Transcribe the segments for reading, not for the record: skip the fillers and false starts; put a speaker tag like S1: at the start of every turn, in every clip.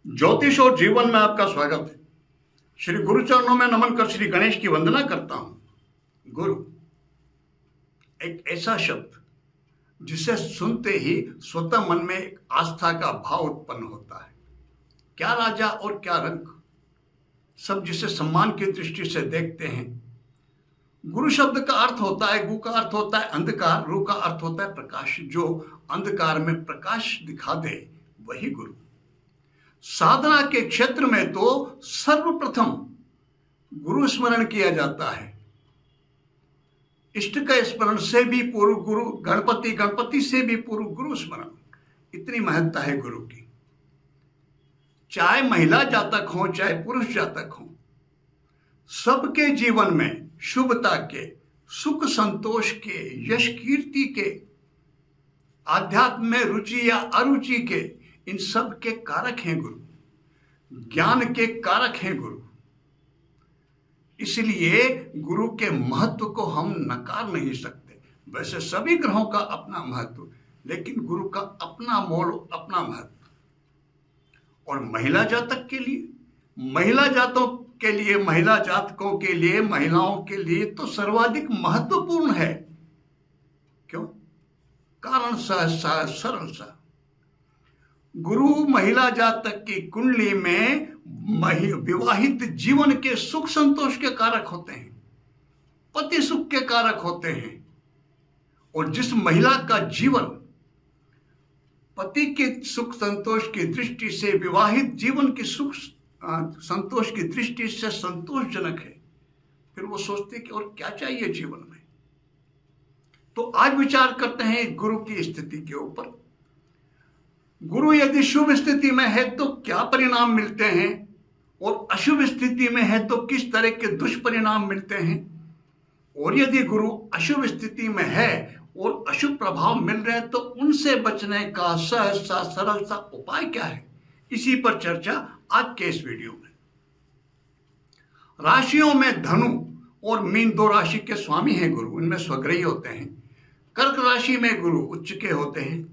S1: ज्योतिष और जीवन में आपका स्वागत है। श्री गुरु चरणों में नमन कर श्री गणेश की वंदना करता हूं। गुरु एक ऐसा शब्द जिसे सुनते ही स्वतः मन में एक आस्था का भाव उत्पन्न होता है। क्या राजा और क्या रंग, सब जिसे सम्मान की दृष्टि से देखते हैं। गुरु शब्द का अर्थ होता है, गु का अर्थ होता है अंधकार, रु का अर्थ होता है प्रकाश। जो अंधकार में प्रकाश दिखा दे वही गुरु। साधना के क्षेत्र में तो सर्वप्रथम गुरु स्मरण किया जाता है। इष्ट के स्मरण से भी पूर्व गुरु, गणपति, गणपति से भी पूर्व गुरु स्मरण। इतनी महत्ता है गुरु की। चाहे महिला जातक हो चाहे पुरुष जातक हो, सबके जीवन में शुभता के, सुख संतोष के, यश कीर्ति के, आध्यात्म में रुचि या अरुचि के, इन सब के कारक हैं गुरु। ज्ञान के कारक हैं गुरु। इसलिए गुरु के महत्व को हम नकार नहीं सकते। वैसे सभी ग्रहों का अपना महत्व, लेकिन गुरु का अपना मोल, अपना महत्व। और महिला जातक के लिए, महिला जातों के लिए, महिला जातकों के लिए, महिलाओं के लिए तो सर्वाधिक महत्वपूर्ण है। क्यों? कारण सरल सा। गुरु महिला जातक की कुंडली में विवाहित जीवन के सुख संतोष के कारक होते हैं, पति सुख के कारक होते हैं। और जिस महिला का जीवन पति के सुख संतोष की दृष्टि से, विवाहित जीवन के सुख संतोष की दृष्टि से संतोषजनक है, फिर वो सोचते कि और क्या चाहिए जीवन में। तो आज विचार करते हैं गुरु की स्थिति के ऊपर। गुरु यदि शुभ स्थिति में है तो क्या परिणाम मिलते हैं, और अशुभ स्थिति में है तो किस तरह के दुष्परिणाम मिलते हैं। और यदि गुरु अशुभ स्थिति में है और अशुभ प्रभाव मिल रहे हैं तो उनसे बचने का सहज सा सरल सा उपाय क्या है, इसी पर चर्चा आज के इस वीडियो में। राशियों में धनु और मीन दो राशि के स्वामी हैं गुरु। इनमें स्वग्रही होते हैं। कर्क राशि में गुरु उच्च के होते हैं।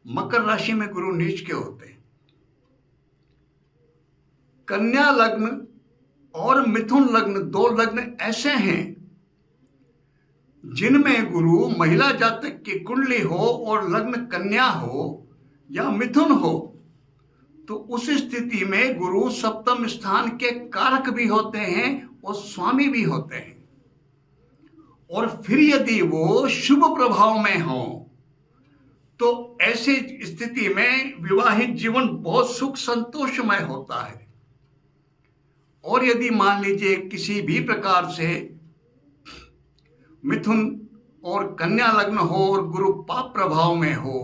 S1: मकर राशि में गुरु नीच के होते हैं। कन्या लग्न और मिथुन लग्न, दो लग्न ऐसे हैं जिनमें गुरु महिला जातक की कुंडली हो और लग्न कन्या हो या मिथुन हो, तो उस स्थिति में गुरु सप्तम स्थान के कारक भी होते हैं और स्वामी भी होते हैं। और फिर यदि वो शुभ प्रभाव में हो तो ऐसी स्थिति में विवाहित जीवन बहुत सुख संतोषमय होता है। और यदि मान लीजिए किसी भी प्रकार से मिथुन और कन्या लग्न हो और गुरु पाप प्रभाव में हो,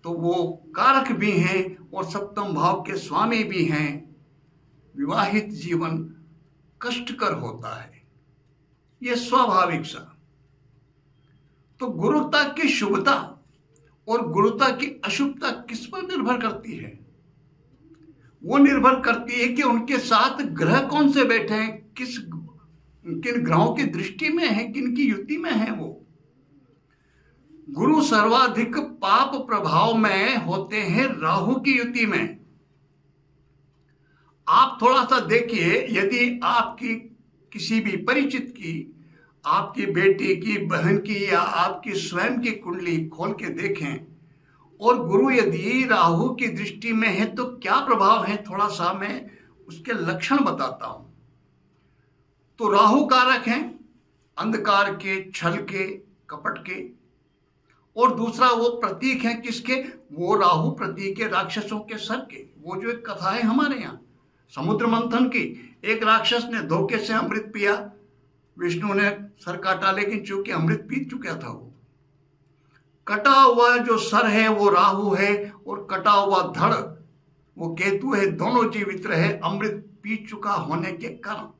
S1: तो वो कारक भी हैं और सप्तम भाव के स्वामी भी हैं। विवाहित जीवन कष्टकर होता है, ये स्वाभाविक सा। तो गुरुता की शुभता और गुरुता की अशुभता किस पर निर्भर करती है? वो निर्भर करती है कि उनके साथ ग्रह कौन से बैठे हैं, किन ग्रहों की दृष्टि में है, किन की युति में है वो। गुरु सर्वाधिक पाप प्रभाव में होते हैं राहु की युति में। आप थोड़ा सा देखिए, यदि आपकी किसी भी परिचित की, आपकी बेटी की, बहन की या आपकी स्वयं की कुंडली खोल के देखें और गुरु यदि राहु की दृष्टि में है तो क्या प्रभाव है, थोड़ा सा मैं उसके लक्षण बताता हूं। तो राहु कारक हैं अंधकार के, छल के, कपट के। और दूसरा वो प्रतीक है किसके? वो राहु प्रतीक है राक्षसों के सर के। वो जो एक कथा है हमारे यहाँ समुद्र मंथन की, एक राक्षस ने धोखे से अमृत पिया, विष्णु ने सर काटा, लेकिन चूंकि अमृत पी चुका था वो। कटा हुआ जो सर है वो राहु है और कटा हुआ धड़ वो केतु है। दोनों जीवित रहे अमृत पी चुका होने के कारण।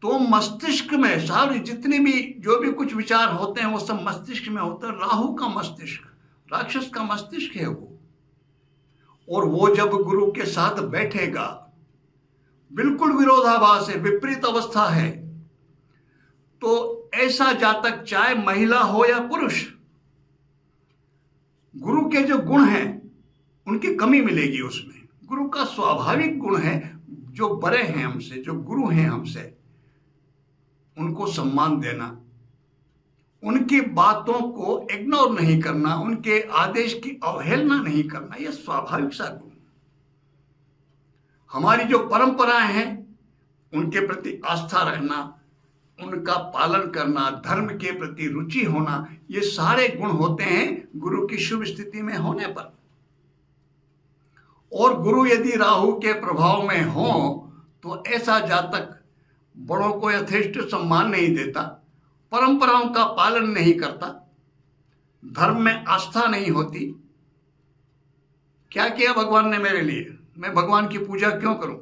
S1: तो मस्तिष्क में सारे जितने भी जो भी कुछ विचार होते हैं वो सब मस्तिष्क में होता है। राहु का मस्तिष्क, राक्षस का मस्तिष्क है वो। और वो जब गुरु के साथ बैठेगा, बिल्कुल विरोधाभास है, विपरीत अवस्था है, तो ऐसा जातक चाहे महिला हो या पुरुष, गुरु के जो गुण हैं उनकी कमी मिलेगी उसमें। गुरु का स्वाभाविक गुण है, जो बड़े हैं हमसे, जो गुरु हैं हमसे, उनको सम्मान देना, उनकी बातों को इग्नोर नहीं करना, उनके आदेश की अवहेलना नहीं करना, यह स्वाभाविक सा गुण। हमारी जो परंपराएं हैं उनके प्रति आस्था रखना, उनका पालन करना, धर्म के प्रति रुचि होना, ये सारे गुण होते हैं गुरु की शुभ स्थिति में होने पर। और गुरु यदि राहु के प्रभाव में हो तो ऐसा जातक बड़ों को यथेष्ट सम्मान नहीं देता, परंपराओं का पालन नहीं करता, धर्म में आस्था नहीं होती। क्या किया भगवान ने मेरे लिए, मैं भगवान की पूजा क्यों करूं?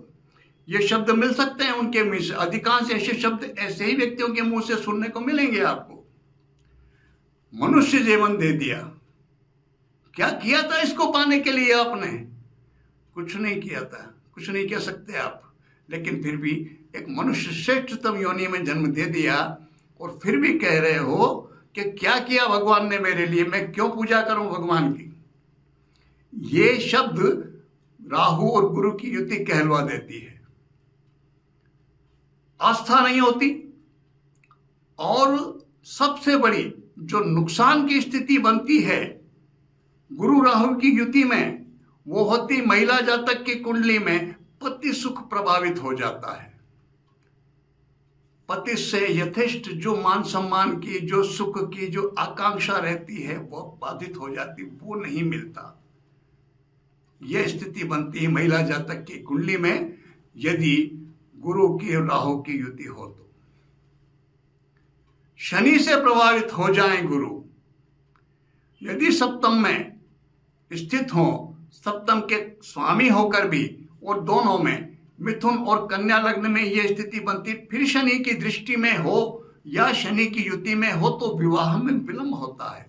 S1: ये शब्द मिल सकते हैं उनके मुंह से, अधिकांश ऐसे शब्द ऐसे ही व्यक्तियों के मुंह से सुनने को मिलेंगे आपको। मनुष्य जीवन दे दिया, क्या किया था इसको पाने के लिए आपने? कुछ नहीं किया था, कुछ नहीं कह सकते आप, लेकिन फिर भी एक मनुष्य श्रेष्ठतम योनि में जन्म दे दिया और फिर भी कह रहे हो कि क्या किया भगवान ने मेरे लिए, मैं क्यों पूजा करूं भगवान की? ये शब्द राहु और गुरु की युति कहलवा देती है। आस्था नहीं होती, और सबसे बड़ी जो नुकसान की स्थिति बनती है गुरु राहु की युति में, वो होती महिला जातक की कुंडली में पति सुख प्रभावित हो जाता है। पति से यथेष्ट जो मान सम्मान की, जो सुख की जो आकांक्षा रहती है वो बाधित हो जाती, वो नहीं मिलता। यह स्थिति बनती है महिला जातक की कुंडली में यदि गुरु की राहु की युति हो तो। शनि से प्रभावित हो जाए गुरु, यदि सप्तम में स्थित हो, सप्तम के स्वामी होकर भी, और दोनों में मिथुन और कन्या लग्न में यह स्थिति बनती, फिर शनि की दृष्टि में हो या शनि की युति में हो तो विवाह में विलंब होता है।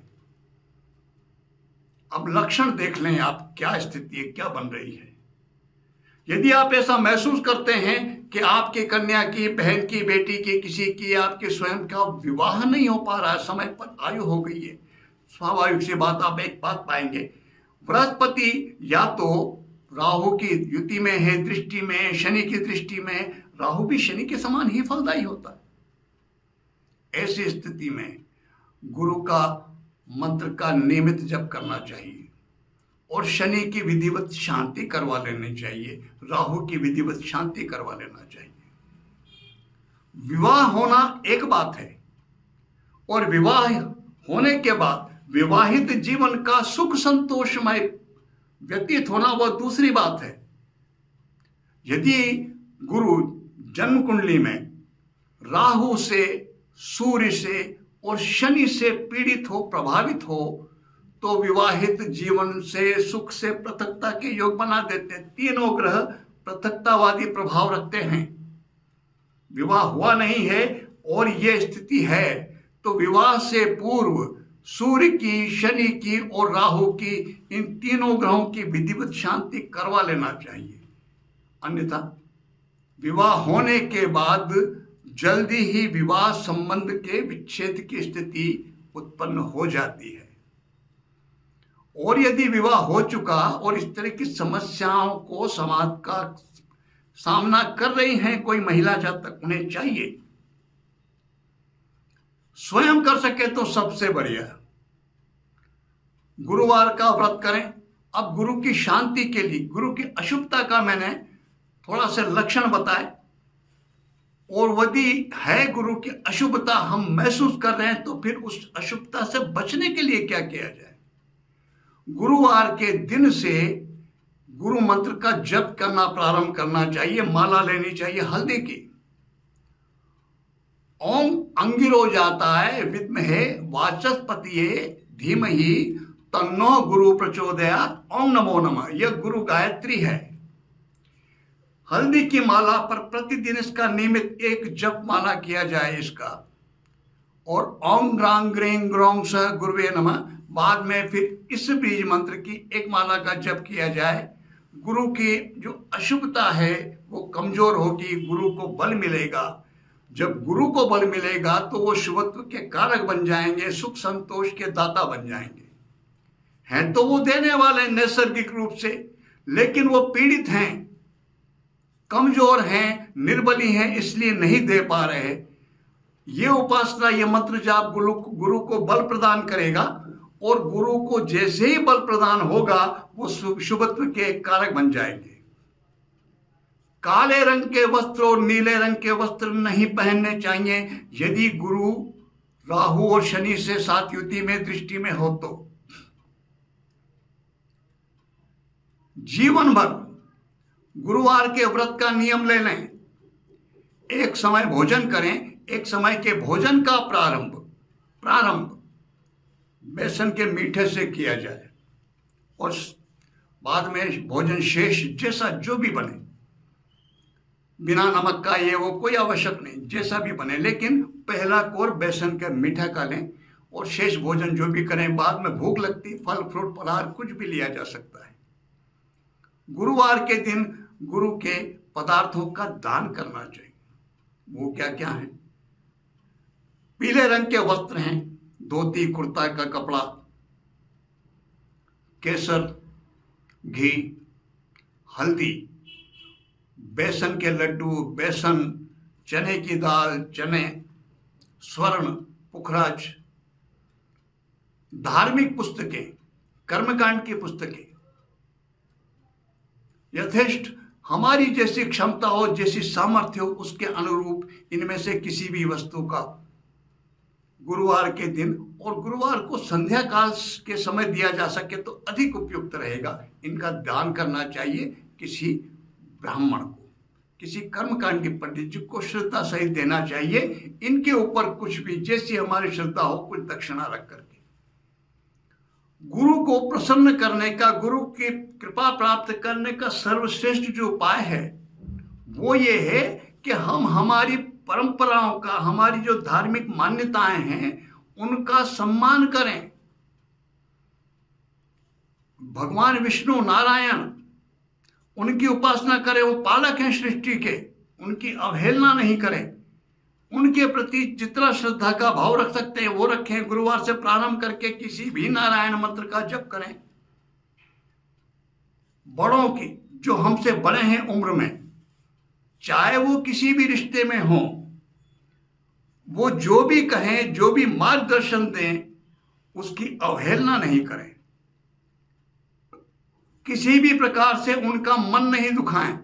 S1: अब लक्षण देख लें आप, क्या स्थिति है, क्या बन रही है। यदि आप ऐसा महसूस करते हैं कि आपकी कन्या की, बहन की, बेटी की, किसी की, आपके स्वयं का विवाह नहीं हो पा रहा है, समय पर आयु हो गई है, स्वाभाविक सी बात आप एक बात पाएंगे, बृहस्पति या तो राहु की युति में है, दृष्टि में, शनि की दृष्टि में, राहु भी शनि के समान ही फलदायी होता है। ऐसी स्थिति में गुरु का मंत्र का नियमित जप करना चाहिए और शनि की विधिवत शांति करवा लेनी चाहिए, राहु की विधिवत शांति करवा लेना चाहिए। विवाह होना एक बात है और विवाह होने के बाद विवाहित जीवन का सुख संतोषमय व्यतीत होना वह दूसरी बात है। यदि गुरु जन्म कुंडली में राहु से, सूर्य से और शनि से पीड़ित हो, प्रभावित हो, तो विवाहित जीवन से, सुख से पृथकता के योग बना देते हैं। तीनों ग्रह पृथकतावादी प्रभाव रखते हैं। विवाह हुआ नहीं है और यह स्थिति है तो विवाह से पूर्व सूर्य की, शनि की और राहु की, इन तीनों ग्रहों की विधिवत शांति करवा लेना चाहिए। अन्यथा विवाह होने के बाद जल्दी ही विवाह संबंध के विच्छेद की स्थिति उत्पन्न हो जाती है। और यदि विवाह हो चुका और इस तरह की समस्याओं को समाज का सामना कर रही हैं कोई महिला जातक, उन्हें चाहिए स्वयं कर सके तो सबसे बढ़िया गुरुवार का व्रत करें। अब गुरु की शांति के लिए, गुरु की अशुभता का मैंने थोड़ा सा लक्षण बताए, और यदि है गुरु की अशुभता हम महसूस कर रहे हैं तो फिर उस अशुभता से बचने के लिए क्या किया जाए। गुरुवार के दिन से गुरु मंत्र का जप करना प्रारंभ करना चाहिए, माला लेनी चाहिए हल्दी की। ओम अंगिरो जाता है विद्महे वाचस्पतिये धीमहि तन्नो गुरु प्रचोदयात्, ओम नमो नमः, यह गुरु गायत्री है। हल्दी की माला पर प्रतिदिन इसका नियमित एक जप माला किया जाए इसका, और ओम ग्रांग ग्रेंग ग्रोंग स गुरुवे नमः, बाद में फिर इस बीज मंत्र की एक माला का जप किया जाए। गुरु की जो अशुभता है वो कमजोर होगी, गुरु को बल मिलेगा। जब गुरु को बल मिलेगा तो वो शुभत्व के कारक बन जाएंगे, सुख संतोष के दाता बन जाएंगे। हैं तो वो देने वाले नैसर्गिक रूप से, लेकिन वो पीड़ित हैं, कमजोर हैं, निर्बली हैं, इसलिए नहीं दे पा रहे। ये उपासना, ये मंत्र जाप गुरु को बल प्रदान करेगा, और गुरु को जैसे ही बल प्रदान होगा वो शुभत्व के कारक बन जाएंगे। काले रंग के वस्त्र और नीले रंग के वस्त्र नहीं पहनने चाहिए यदि गुरु राहु और शनि से साथ युति में दृष्टि में हो तो। जीवन भर गुरुवार के व्रत का नियम ले लें। एक समय भोजन करें। एक समय के भोजन का प्रारंभ बेसन के मीठे से किया जाए, और बाद में भोजन शेष जैसा जो भी बने, बिना नमक का ये वो कोई आवश्यक नहीं, जैसा भी बने, लेकिन पहला कोर बेसन का मीठा का लें, और शेष भोजन जो भी करें, बाद में भूख लगती फल फ्रूट फलाहार कुछ भी लिया जा सकता है। गुरुवार के दिन गुरु के पदार्थों का दान करना चाहिए। वो क्या क्या है? पीले रंग के वस्त्र हैं, धोती कुर्ता का कपड़ा, केसर, घी, हल्दी, बेसन के लड्डू, बेसन, चने की दाल, चने, स्वर्ण, पुखराज, धार्मिक पुस्तकें, कर्मकांड की पुस्तकें, यथेष्ट हमारी जैसी क्षमता हो, जैसी सामर्थ्य हो, उसके अनुरूप इनमें से किसी भी वस्तु का गुरुवार के दिन, और गुरुवार को संध्या काल के समय दिया जा सके तो अधिक उपयुक्त रहेगा, इनका दान करना चाहिए किसी ब्राह्मण को, किसी कर्मकांड के पंडित जी को श्रद्धा सहित देना चाहिए। इनके ऊपर कुछ भी जैसी हमारी श्रद्धा हो कुछ दक्षिणा रख करके गुरु को प्रसन्न करने का, गुरु की कृपा प्राप्त करने का सर्वश्रेष्ठ जो उपाय है वो ये है कि हम हमारी परंपराओं का, हमारी जो धार्मिक मान्यताएं हैं उनका सम्मान करें। भगवान विष्णु नारायण, उनकी उपासना करें, वो पालक हैं सृष्टि के, उनकी अवहेलना नहीं करें, उनके प्रति जितना श्रद्धा का भाव रख सकते हैं वो रखें। गुरुवार से प्रारंभ करके किसी भी नारायण मंत्र का जप करें। बड़ों की, जो हमसे बड़े हैं उम्र में, चाहे वो किसी भी रिश्ते में हो, वो जो भी कहें, जो भी मार्गदर्शन दें, उसकी अवहेलना नहीं करें। किसी भी प्रकार से उनका मन नहीं दुखाएं।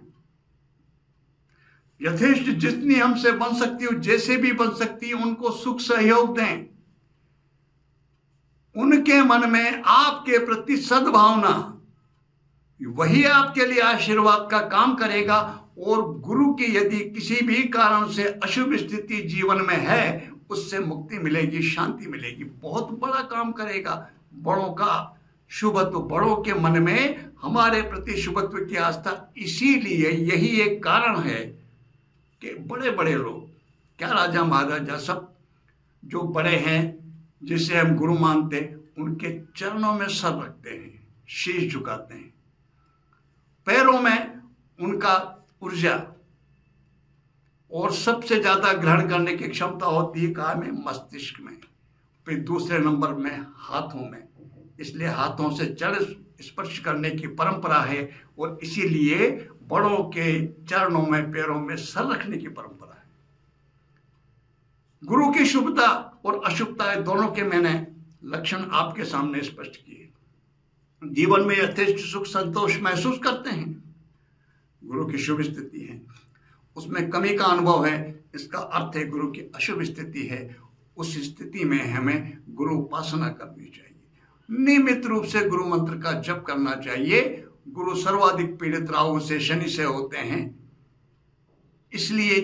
S1: यथेष्ट जितनी हमसे बन सकती हो, जैसे भी बन सकती है, उनको सुख सहयोग दें। उनके मन में आपके प्रति सद्भावना, वही आपके लिए आशीर्वाद का काम करेगा। और गुरु की यदि किसी भी कारण से अशुभ स्थिति जीवन में है, उससे मुक्ति मिलेगी, शांति मिलेगी, बहुत बड़ा काम करेगा। बड़ों का शुभत्व, बड़ों के मन में हमारे प्रति शुभत्व की आस्था, इसीलिए यही एक कारण है कि बड़े बड़े लोग, क्या राजा महाराजा, सब जो बड़े हैं जिसे हम गुरु मानते, उनके चरणों में सर रखते हैं, शीश झुकाते हैं। पैरों में उनका ऊर्जा और सबसे ज्यादा ग्रहण करने की क्षमता होती है कहाँ में? मस्तिष्क में, फिर दूसरे नंबर में हाथों में। इसलिए हाथों से जड़ स्पर्श करने की परंपरा है, और इसीलिए बड़ों के चरणों में, पैरों में सर रखने की परंपरा है। गुरु की शुभता और अशुभता दोनों के मैंने लक्षण आपके सामने स्पष्ट किए। जीवन में यथेष्ट सुख संतोष महसूस करते हैं, गुरु की शुभ स्थिति है, उसमें कमी का अनुभव है, इसका अर्थ है गुरु की अशुभ स्थिति है। उस स्थिति में हमें गुरु उपासना करनी चाहिए, नियमित रूप से गुरु मंत्र का जप करना चाहिए। गुरु सर्वाधिक पीड़ित राहु से, शनि से होते हैं, इसलिए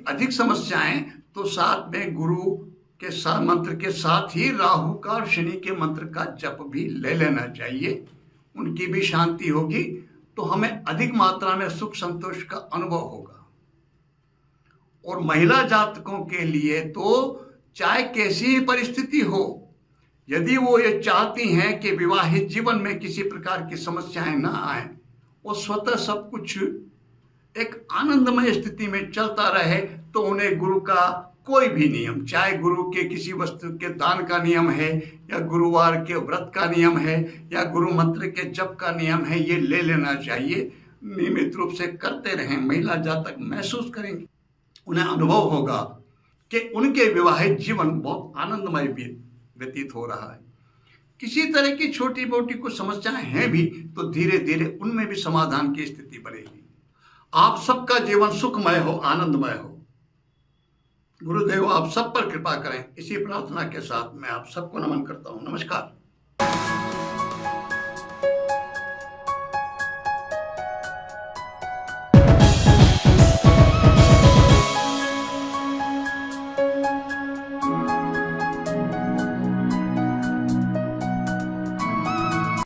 S1: अधिक समस्याएं तो साथ में गुरु के साथ मंत्र के साथ ही राहु का और शनि के मंत्र का जप भी ले लेना चाहिए। उनकी भी शांति होगी तो हमें अधिक मात्रा में सुख संतोष का अनुभव होगा। और महिला जातकों के लिए तो चाहे कैसी ही परिस्थिति हो, यदि वो ये चाहती हैं कि विवाहित जीवन में किसी प्रकार की समस्याएं ना आए, वो स्वतः सब कुछ एक आनंदमय स्थिति में चलता रहे, तो उन्हें गुरु का कोई भी नियम, चाहे गुरु के किसी वस्तु के दान का नियम है, या गुरुवार के व्रत का नियम है, या गुरु मंत्र के जप का नियम है, ये ले लेना चाहिए। नियमित रूप से करते रहें। महिला जातक महसूस करेंगे, उन्हें अनुभव होगा कि उनके विवाहित जीवन बहुत आनंदमय व्यतीत हो रहा है। किसी तरह की छोटी मोटी कुछ समस्याएं हैं भी तो धीरे धीरे उनमें भी समाधान की स्थिति बनेगी। आप सबका जीवन सुखमय हो, आनंदमय हो। गुरुदेव आप सब पर कृपा करें। इसी प्रार्थना के साथ मैं आप सबको नमन करता हूं। नमस्कार।